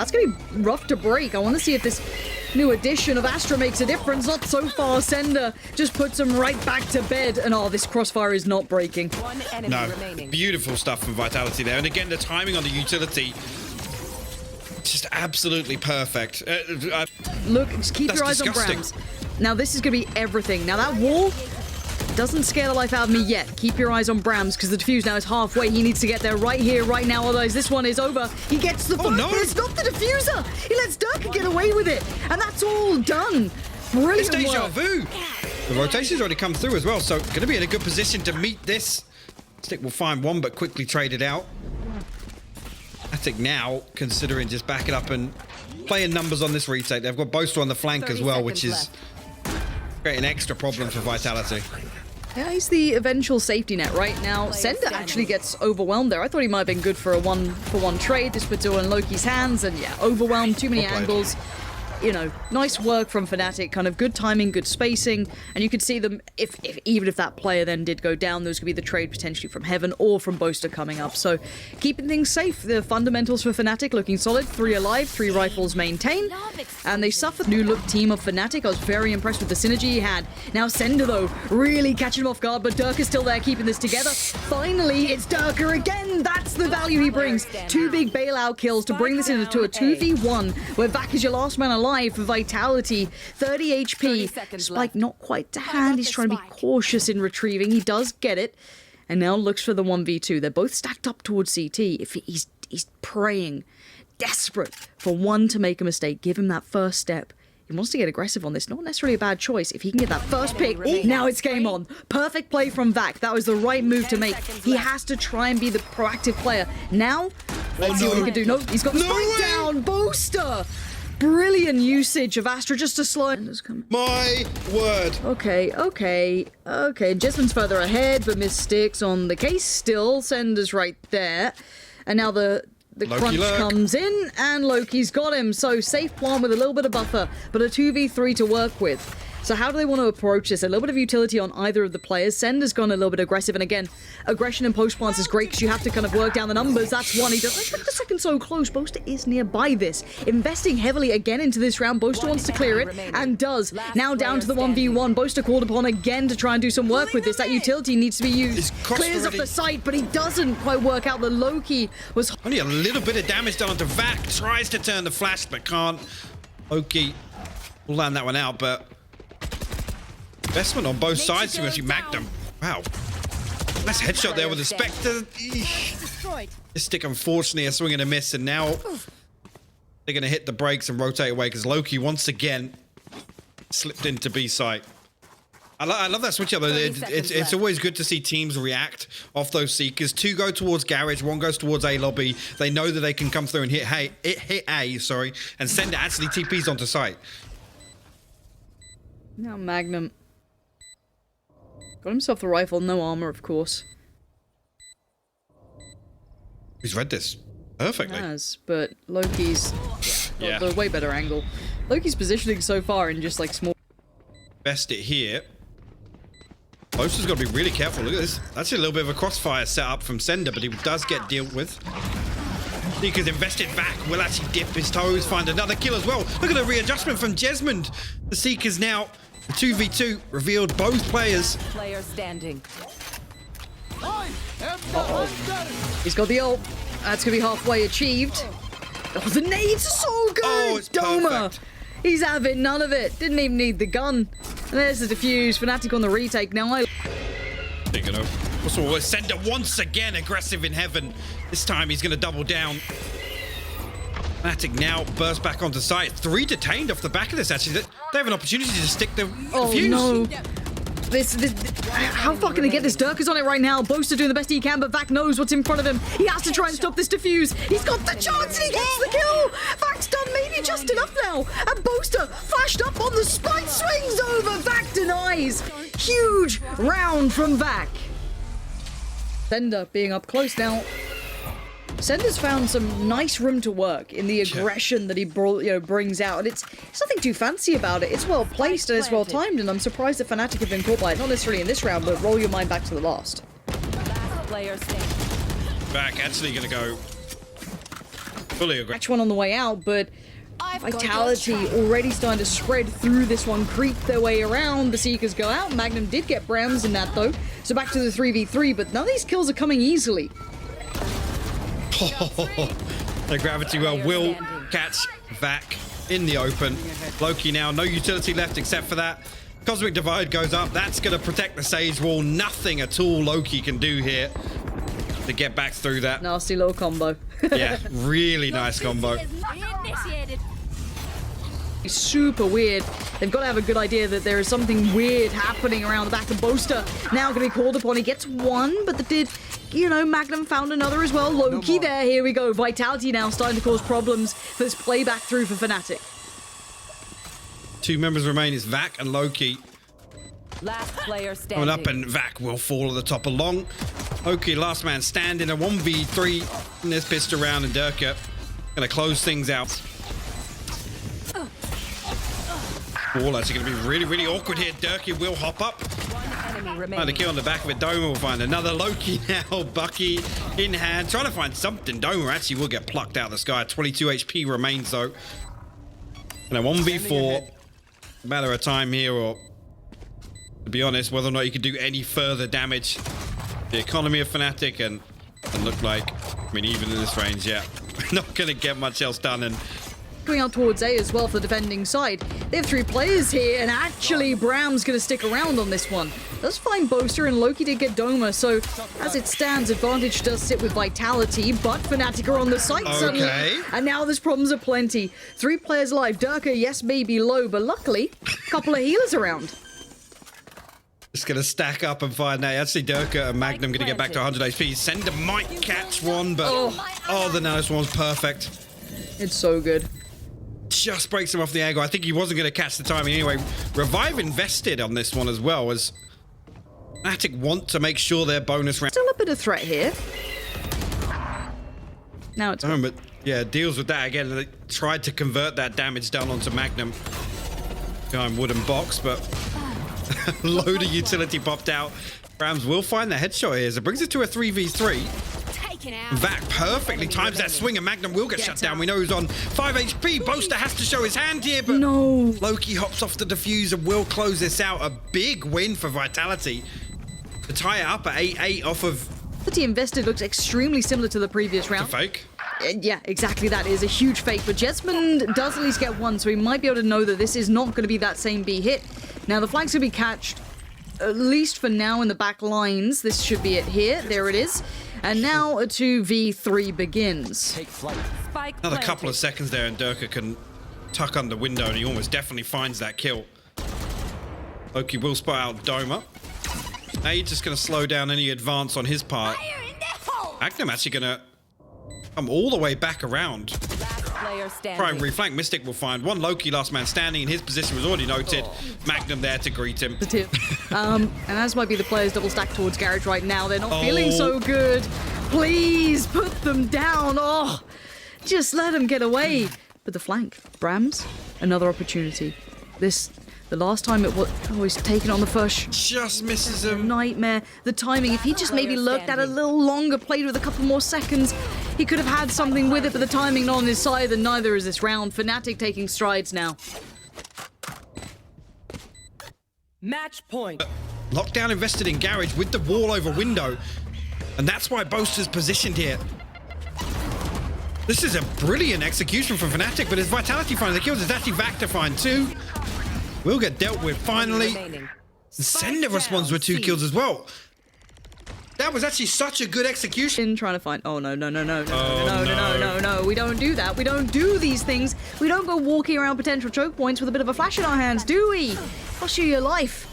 That's going to be rough to break. I want to see if this new addition of Astra makes a difference. Not so far. Cender just puts him right back to bed. And oh, this crossfire is not breaking. One enemy remaining. Beautiful stuff from Vitality there. And again, the timing on the utility, just absolutely perfect. Look, just keep your eyes disgusting. on Bramz. Now, this is going to be everything. Now, that wall doesn't scare the life out of me yet. Keep your eyes on Bramz, because the defuse now is halfway. He needs to get there right here, right now, otherwise this one is over. He gets the fire, no. but it's not the diffuser. He lets Derke get away with it, and that's all done. Brilliant It's deja work. vu. The rotation's already come through as well, so going to be in a good position to meet this. Mistic will find one, but quickly trade it out. Fnatic now considering just backing up and playing numbers on this retake. They've got Boaster on the flank as well, which is creating extra problems for Vitality. Yeah, he's the eventual safety net right now. Cender actually gets overwhelmed there. I thought he might have been good for a one-for-one trade. This puts it all in LoWkii's hands, and yeah, overwhelmed, too many angles. You know, nice work from Fnatic, kind of good timing, good spacing, and you could see them, even if that player then did go down, those could be the trade potentially from Heaven or from Boaster coming up. So, keeping things safe. The fundamentals for Fnatic looking solid. 3 alive, 3 rifles maintained, and they suffered. New look team of Fnatic. I was very impressed with the synergy he had. Now Cender, though, really catching him off guard, but Derke is still there keeping this together. Finally, it's Derke again. That's the value he brings. 2 big bailout kills to bring this into a 2v1, where VAKk is your last man alive for Vitality. 30 HP. Spike not quite to hand. He's trying to be cautious in retrieving. He does get it. And now looks for the 1v2. They're both stacked up towards CT. If he's praying, desperate for one to make a mistake. Give him that first step. He wants to get aggressive on this. Not necessarily a bad choice. If he can get that first pick, now it's game on. Perfect play from VAKk. That was the right move to make. He has to try and be the proactive player. Now, let's see what he can do. No, he's got the spike down. Boaster. Brilliant usage of Astra just to slow it. My word. Okay. JESMUND's further ahead, but Mistic's on the case still. Cender's right there. And now the crunch comes in, and LoWkii's got him. So safe plant with a little bit of buffer, but a 2v3 to work with. So how do they want to approach this? A little bit of utility on either of the players. Cender's gone a little bit aggressive, and again, aggression in post plants is great because you have to kind of work down the numbers. That's one. He does. Look at the second so close. Boaster is nearby this. Investing heavily again into this round. Boaster wants to clear it, and does. Now down to the 1v1. Boaster called upon again to try and do some work with this. That utility needs to be used. Clears up the site, but he doesn't quite work out. The LoWkii was Only a little bit of damage done onto VAKk. Tries to turn the flash, but can't. LoWkii will land that one out, but investment on both sides to actually Magnum. Wow. Nice headshot there with the Spectre. Mistic, unfortunately, a swing and a miss, and now they're going to hit the brakes and rotate away because LoWkii once again slipped into B site. I love that switch up. It's always good to see teams react off those seekers. 2 go towards Garage, 1 goes towards A lobby. They know that they can come through and hit A, and Cender actually TPs onto site. now Magnum. Got himself the rifle, no armor, of course. He's read this perfectly. He has, but LoWkii's got the way better angle. LoWkii's positioning so far in just like small. Best it here. Boaster's got to be really careful. Look at this. That's a little bit of a crossfire set up from Cender, but he does get dealt with. Seeker's invested back. Will actually dip his toes, find another kill as well. Look at the readjustment from JESMUND. The Seekers now. The 2v2 revealed both players. Player standing. He's got the ult. That's going to be halfway achieved. Oh, the nades are so good! Oh, it's doma! perfect. He's having none of it. Didn't even need the gun. And there's the defuse. Fnatic on the retake. Now Thinking of. Also, Cender once again aggressive in heaven. This time he's going to double down. Fnatic now burst back onto site. 3 detained off the back of this, actually. They have an opportunity to stick the fuse. No. How far can they get this? Derke's on it right now. Boaster doing the best he can, but VAKk knows what's in front of him. He has to try and stop this defuse. He's got the chance and he gets the kill. VAKK's done maybe just enough now. And Boaster flashed up on the spike, swings over. VAKk denies. Huge round from VAKk. Cender being up close now. Cender's found some nice room to work in the aggression that he brings out, and it's nothing too fancy about it. It's well placed and it's well timed, and I'm surprised that Fnatic have been caught by it. Not necessarily in this round, but roll your mind back to the last. Last player standing. VAKk actually going to go Fully agree. Catch one on the way out, but Vitality already starting to spread through this one, creep their way around. The Seekers go out. Magnum did get Bramz in that though. So back to the 3v3, but none of these kills are coming easily. The Gravity Well will catch vakk in the open. LoWkii now, no utility left except for that. Cosmic Divide goes up. That's going to protect the Sage Wall. Nothing at all LoWkii can do here to get back through that. Nasty little combo. Yeah, really nice combo. Super weird. They've got to have a good idea that there is something weird happening around the back of Boaster. Now going to be called upon. He gets one, but Magnum found another as well. LoWkii there. Here we go. Vitality now starting to cause problems for this playback through for Fnatic. 2 members remain. It's vakk and LoWkii. Last player standing. Coming up, and vakk will fall at the top along. LoWkii, last man standing, a 1v3 in this pistol round, and Derke gonna close things out. All actually gonna be really, really awkward here. Derke will hop up. Find a kill on the back of it. Doma will find another. LoWkii now. Bucky in hand, trying to find something. Doma actually will get plucked out of the sky. 22 HP remains though. And a 1v4. Matter of time here, or to be honest, whether or not you can do any further damage. The economy of Fnatic and look like, I mean, even in this range, yeah, not going to get much else done. And going out towards A as well for the defending side. They have 3 players here, and actually Bramz going to stick around on this one. Does find Boaster, and LoWkii did get Doma, so as it stands, advantage does sit with Vitality, but Fnatic are on the site suddenly. And now there's problems aplenty. 3 players alive. Derke, yes, maybe low, but luckily, a couple of healers around. Just going to stack up and find that. Actually, Derke and Magnum going to get back to 100 HP. Cender might catch one, but oh, the Nano Swarm's perfect. It's so good. Just breaks him off the angle. I think he wasn't going to catch the timing anyway. Revive invested on this one as well, as Fnatic want to make sure their bonus round. Still a bit of threat here. Now it's but yeah, deals with that again. They tried to convert that damage down onto Magnum. Behind wooden box, but load of utility popped out. Bramz will find the headshot here, so it brings it to a 3v3. vakk perfectly times that swing, and Magnum will get shut down. We know he's on 5 HP. Boaster has to show his hand here, but no. LoWkii hops off the defuse and will close this out. A big win for Vitality to tie it up at 8-8 off of... The invested looks extremely similar to the previous round. It's a fake. Yeah, exactly. That is a huge fake, but JESMUND does at least get one, so he might be able to know that this is not going to be that same B hit. Now, the flank's going to be catched, at least for now, in the back lines. This should be it here. There it is. And now a 2v3 begins. Take flight. Another couple of seconds there, and Derke can tuck under window, and he almost definitely finds that kill. LoWkii will spot out Doma. Now he's just going to slow down any advance on his part. Magnum actually going to come all the way back around. Primary flank. Mistic will find one. LoWkii, last man standing, in his position was already noted. Magnum there to greet him. And as might be the players double stack towards Garage right now. They're not feeling so good. Please put them down. Oh, just let them get away. But the flank, Bramz, another opportunity. The last time it was always taken on the first. Just misses him. Nightmare. The timing, if he just maybe lurked out a little longer, played with a couple more seconds, he could have had something with it, but the timing not on his side, and neither is this round. Fnatic taking strides now. Match point. Lockdown invested in Garage with the wall over window, and that's why Boaster's positioned here. This is a brilliant execution from Fnatic, but as Vitality finds the kills, it's actually vakk to find 2. Will get dealt with finally. Cender responds with 2 kills as well. That was actually such a good execution. Trying to find. Oh no. We don't do that. We don't do these things. We don't go walking around potential choke points with a bit of a flash in our hands, do we? Cost you your life.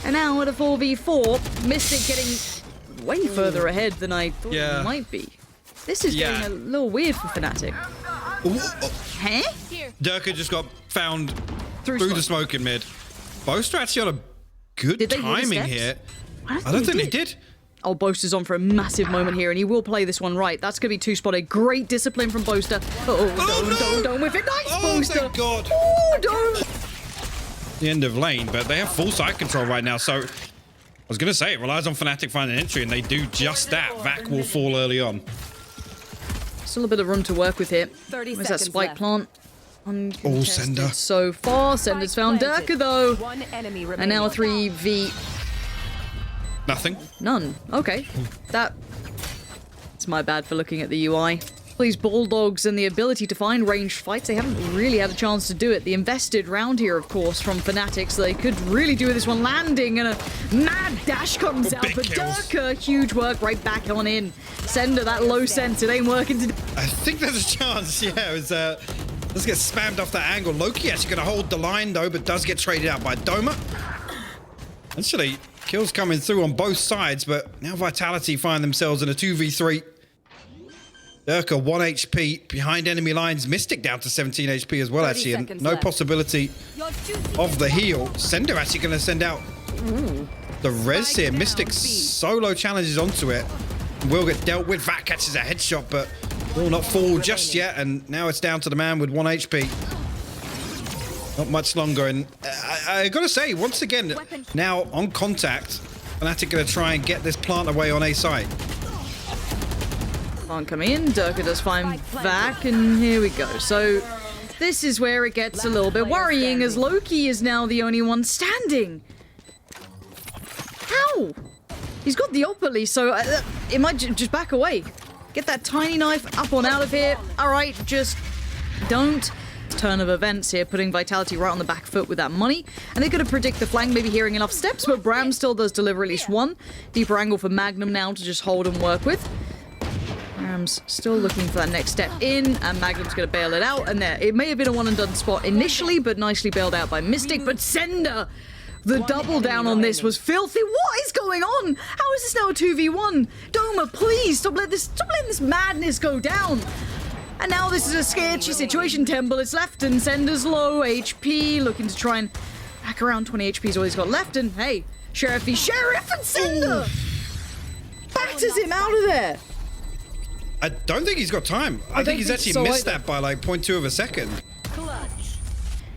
And now at a 4v4, Mistic getting way further ahead than I thought it might be. This is getting a little weird for Fnatic. Huh? Derke just got found through the smoke in mid. Boaster actually on a good timing here. I don't think they did. Oh, Boaster's on for a massive moment here, and he will play this one right. That's going to be 2-spotted. Great discipline from Boaster. Don't whiff it. Nice, Boaster. Thank God. Oh, don't. The end of lane, but they have full side control right now, so I was going to say, it relies on Fnatic finding entry, and they do just that. vakk will fall early on. Still a bit of room to work with here. 30 Where's that seconds spike left. plant? Uncontested Cender. so far. Cender's found planted. Derke though. One enemy remaining. And now 3v Nothing. none. Okay. That's my bad for looking at the UI. These Bulldogs and the ability to find ranged fights, they haven't really had a chance to do it. The invested round here, of course, from Fnatic, so they could really do with this one landing, and a mad dash comes out. big But kills. Derke, huge work right back on in. Cender, that low sense, it ain't working today. I think there's a chance. Yeah, it was. Let's get spammed off that angle. LoWkii actually going to hold the line though, but does get traded out by Doma. Actually, kills coming through on both sides, but now Vitality find themselves in a 2v3. Derke 1 HP behind enemy lines. Mistic down to 17 HP as well, 30 actually, and seconds no left. possibility of the heal. Cender actually going to send out the res here. Mistic solo challenges onto it. Will get dealt with. Vakk catches a headshot, but will not fall just yet. And now it's down to the man with 1 HP. Not much longer. And I got to say, once again, now on contact, Fnatic going to try and get this plant away on A side. Can't come in. Derke does find Vakk, and here we go. So this is where it gets a little bit worrying, as LoWkii is now the only one standing. How? He's got the op at least, so it might just back away. Get that tiny knife up on out of here. All right, just don't. Turn of events here, putting Vitality right on the back foot with that money. And they could have predicted the flank, maybe hearing enough steps, but Bramz still does deliver at least one. Deeper angle for Magnum now to just hold and work with. Bramz still looking for that next step in, and Magnum's going to bail it out. And there, it may have been a one-and-done spot initially, but nicely bailed out by Mistic. But Cender, the double down on this was filthy. What is going on? How is this now a 2v1? Doma, please stop letting this madness go down. And now this is a sketchy situation. 10 bullets left, and Cender's low HP, looking to try and back around 20 HP is all he's got left. And hey, Sheriff and Cender batters him out of there. I don't think he's got time. I think he's actually missed that by like 0.2 of a second.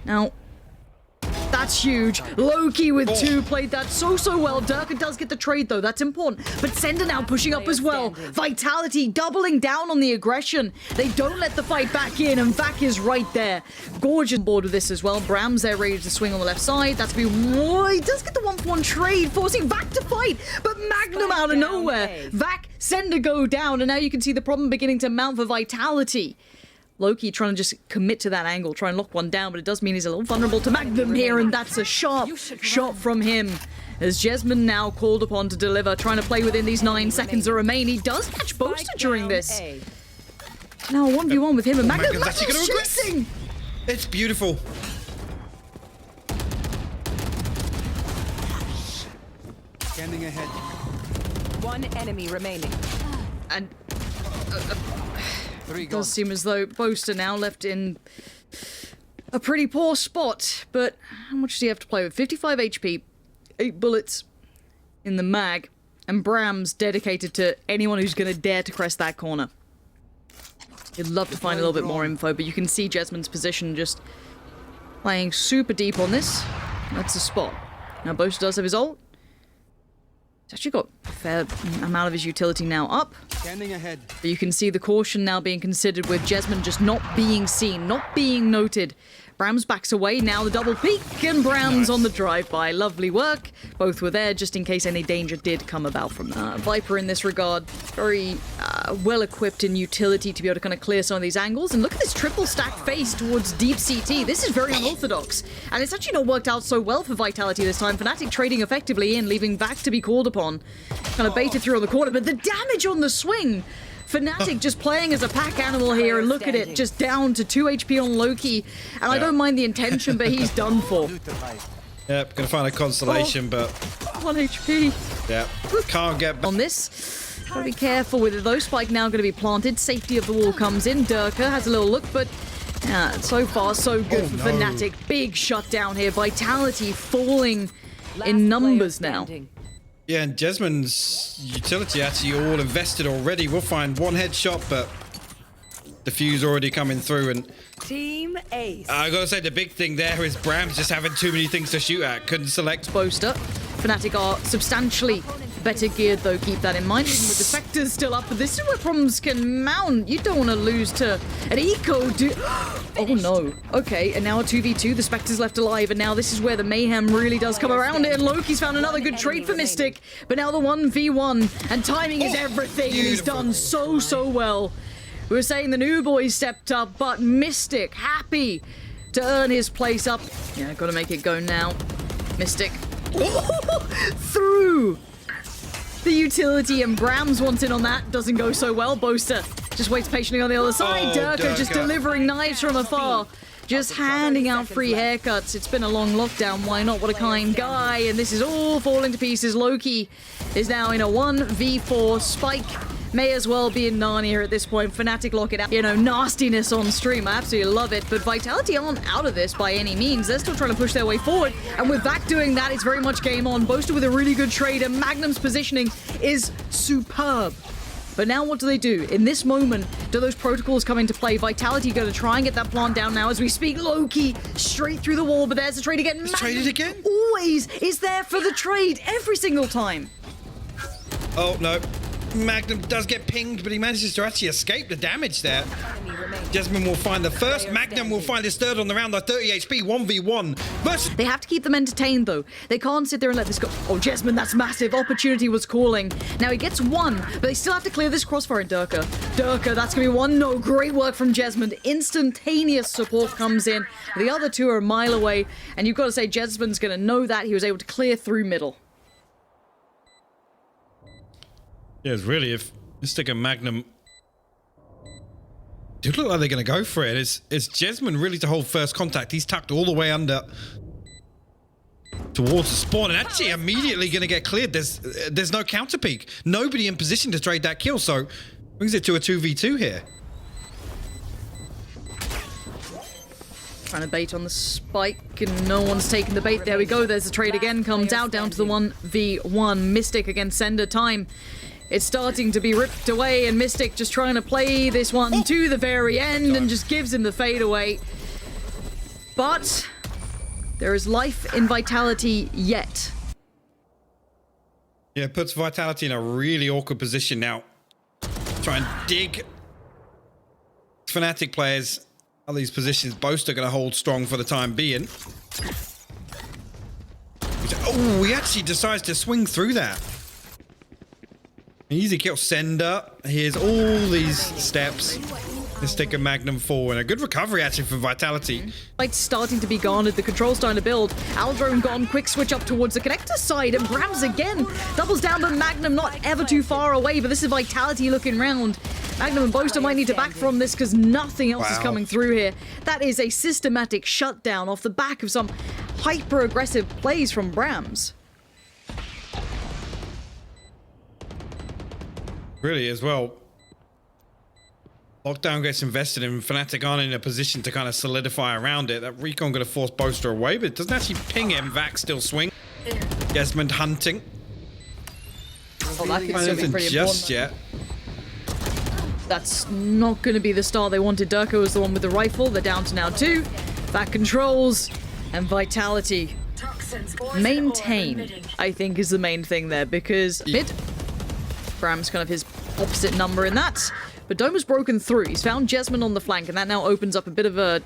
Now, that's huge. LoWkii with 2 played that so well. Derke does get the trade though, that's important. But Cender now pushing up as well. Vitality doubling down on the aggression. They don't let the fight back in, and Vakk is right there. Gorgeous board with this as well. Bramz there ready to swing on the left side. That's be he does get the 1-for-1 trade, forcing Vakk to fight. But Magnum out of nowhere. Vakk, Cender go down, and now you can see the problem beginning to mount for Vitality. LoWkii trying to just commit to that angle, try and lock one down, but it does mean he's a little vulnerable to Magnum here, and that's a sharp shot from him. As JESMUND now called upon to deliver, trying to play within these 9 seconds that remain. He does catch Boaster during this. Now 1v1 with him, and Magnum's chasing! It's beautiful. Standing ahead. 1 enemy remaining. And it does seem as though Boaster now left in a pretty poor spot, but how much does he have to play with? 55 HP, 8 bullets in the mag, and Bramz dedicated to anyone who's going to dare to crest that corner. You'd love to find a little bit more info, but you can see JESMUND's position just playing super deep on this. That's the spot. Now Boaster does have his ult. He's actually got a fair amount of his utility now up. Standing ahead. But you can see the caution now being considered with JESMUND just not being seen, not being noted. Bramz backs away, now the double peek, and Bramz on the drive-by. Lovely work. Both were there just in case any danger did come about from that. Viper in this regard, very well-equipped in utility to be able to kind of clear some of these angles. And look at this triple stack face towards deep CT. This is very unorthodox. And it's actually not worked out so well for Vitality this time. Fnatic trading effectively in, leaving Vakk to be called upon. Kind of baited through on the corner, but the damage on the swing! Fnatic just playing as a pack animal here, and look at it, just down to 2 HP on LoWkii. And I don't mind the intention, but he's done for. Yep, gonna find a consolation, but 1 HP. yeah, can't get back. On this, gotta be careful with it though. Spike now gonna be planted. Safety of the wall comes in. Derke has a little look, but so far so good for Fnatic. Big shutdown here. Vitality falling in numbers now. Yeah, and JESMUND's utility actually all invested already. We'll find 1 headshot, but defuse already coming through. And Team Ace. I gotta say, the big thing there is Bramz just having too many things to shoot at. Couldn't select. Boaster. Fnatic are substantially better geared though, keep that in mind, even with the Spectres still up, but this is where problems can mount. You don't want to lose to an eco, oh no. Okay, and now a 2v2, the Spectres left alive, and now this is where the mayhem really does come around it, and LoWkii's found another good trade for Mistic, but now the 1v1, and timing is everything, and he's done so well. We were saying the new boys stepped up, but Mistic, happy to earn his place up. Yeah, gotta make it go now. Mistic, through the utility, and Bramz wants in on that. Doesn't go so well. Boaster just waits patiently on the other side. Derke just delivering knives from afar. Just handing out free haircuts. It's been a long lockdown. Why not? What a kind guy. And this is all falling to pieces. LoWkii is now in a 1v4. Spike may as well be in Narnia at this point. Fnatic lock it out. You know, nastiness on stream. I absolutely love it. But Vitality aren't out of this by any means. They're still trying to push their way forward. And with VCT doing that, it's very much game on. Boaster with a really good trade. And Magnum's positioning is superb. But now what do they do? In this moment, do those protocols come into play? Vitality going to try and get that plant down now as we speak. LoWkii straight through the wall, but there's the trade again. Magnum traded again? Always is there for the trade every single time. Oh, no. Magnum does get pinged, but he manages to actually escape the damage there. JESMUND will find the first. Magnum will find his third on the round at 30 HP, 1v1. Versus They have to keep them entertained, though. They can't sit there and let this go. Oh, JESMUND, that's massive. Opportunity was calling. Now he gets one, but they still have to clear this crossfire in Derke. Derke, that's going to be one. No, great work from JESMUND. Instantaneous support comes in. The other two are a mile away, and you've got to say JESMUND's going to know that. He was able to clear through middle. Yes, really, if Mistic and Magnum do look like they're going to go for it, it's JESMUND really to hold first contact. He's tucked all the way under towards the spawn, and actually immediately going to get cleared. There's no counter peek. Nobody in position to trade that kill, so brings it to a 2v2 here. Trying to bait on the spike, and no one's taking the bait. There we go. There's the trade again. Comes out down to the 1v1. Mistic against Cender. Time. It's starting to be ripped away, and Mistic just trying to play this one to the very end and just gives him the fadeaway. But there is life in Vitality yet. Yeah, it puts Vitality in a really awkward position now. Try and dig Fnatic players out of these positions. Boaster going to hold strong for the time being. Oh, he actually decides to swing through that. Easy kill. Cender. Here's all these steps. Mistic and Magnum forward. A good recovery actually for Vitality. Light's starting to be garnered. The control's starting to build. Aldrone gone. Quick switch up towards the connector side. And Bramz again doubles down, but Magnum not ever too far away. But this is Vitality looking round. Magnum and Boaster might need to back from this because nothing else is coming through here. That is a systematic shutdown off the back of some hyper-aggressive plays from Bramz. Really, as well. Lockdown gets invested in. Fnatic aren't in a position to kind of solidify around it. That recon going to force Boaster away, but it doesn't actually ping him. VCK still swing. JESMUND hunting. Oh, that could still be pretty just important. yet. That's not going to be the star they wanted. Derke was the one with the rifle. They're down to now 2. VCK controls and Vitality. Maintain, I think, is the main thing there, because mid. Bramz kind of his opposite number in that. But doma's broken through. He's found JESMUND on the flank, and that now opens up a bit of a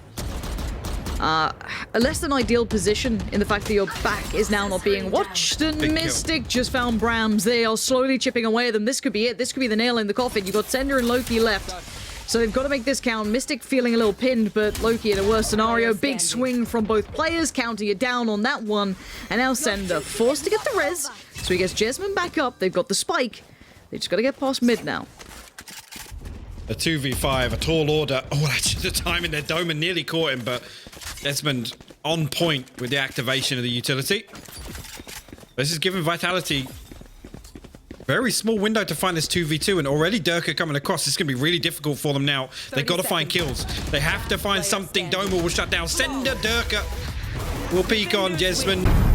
less than ideal position in the fact that your back is now not being watched. And Mistic just found Bramz. They are slowly chipping away at them. This could be it. This could be the nail in the coffin. You've got Cender and LoWkii left. So they've got to make this count. Mistic feeling a little pinned, but LoWkii in a worse scenario. Big swing from both players, counting it down on that one. And now Cender forced to get the res. So he gets JESMUND back up. They've got the spike. They just got to get past mid now. A 2v5, a tall order. Oh, actually, the timing there. Doma nearly caught him, but JESMUND on point with the activation of the utility. This is giving Vitality a very small window to find this 2v2, and already Derke coming across. It's going to be really difficult for them now. They've got to find kills. They have to find something. Doma will shut down. Cender, Derke will peek on JESMUND.